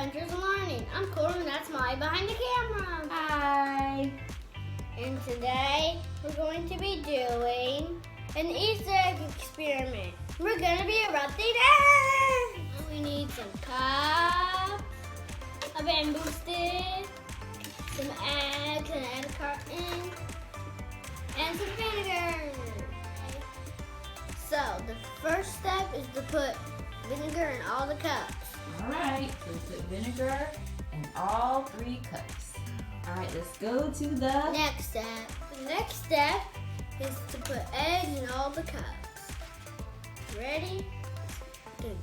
Adventures and Learning. I'm Corban, that's Molly behind the camera. Hi. And today we're going to be doing an Easter egg experiment. We're going to be erupting eggs. We need some cups, a bamboo stick, some eggs, an egg carton, and some vinegar. So the first step is to put vinegar in all the cups. All right, so put vinegar in all 3 cups. All right, let's go to the next step. The next step is to put eggs in all the cups. Ready? Good.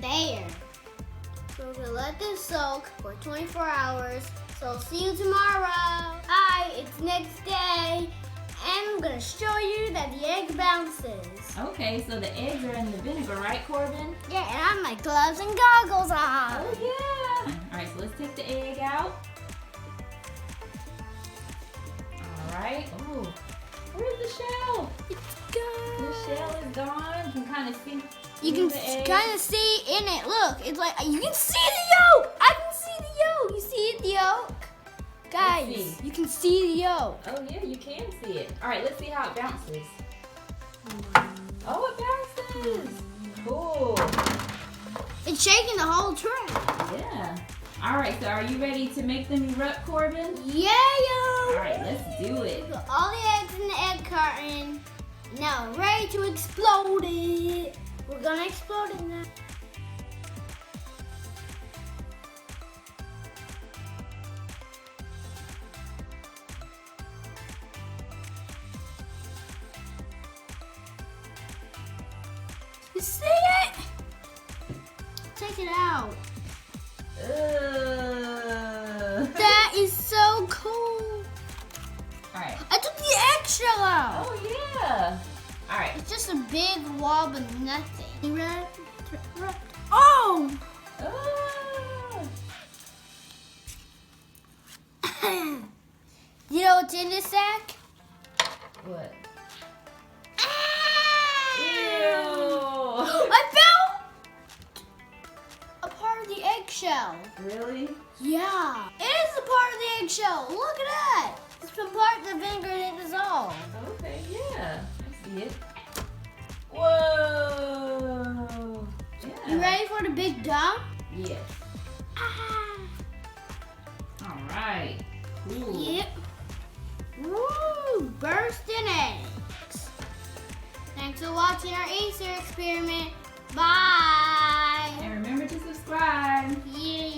There. So we're gonna let this soak for 24 hours. So I'll see you tomorrow. Hi, it's next day. And I'm gonna show you that the egg bounces. Okay, so the eggs are in the vinegar, right, Corban? Yeah, and I have my gloves and goggles on. Oh, yeah. All right, so let's take the egg out. All right. Oh, where's the shell? It's gone. The shell is gone. You can kind of see. You can the egg. kind of see in it. Look, it's like you can see the yolk. I can see the yolk. You see the yolk? Guys, you can see the yolk. Oh, yeah, you can see it. All right, let's see how it bounces. Oh, it bounces. Cool. It's shaking the whole tray. Yeah. All right, so are you ready to make them erupt, Corban? Yeah, yo. All right, let's do it. Put all the eggs in the egg carton. Now we're ready to explode it. We're gonna explode it now. You see it? Take it out. That is so cool. All right. I took the eggshell out. Oh, yeah. All right. It's just a big wall of nothing. Oh! Oh. You know what's in this sack? What? Ew! I found a part of the eggshell. Really? Yeah. It is a part of the eggshell. Look at that. It's the part the vinegar didn't dissolve. Okay, yeah. I see it. Whoa. Yeah. You ready for the big dump? Yes. Ah. All right. Cool. Yep. Woo! Bursting eggs. Thanks for watching our Easter experiment. Bye. And remember to subscribe. Yeah.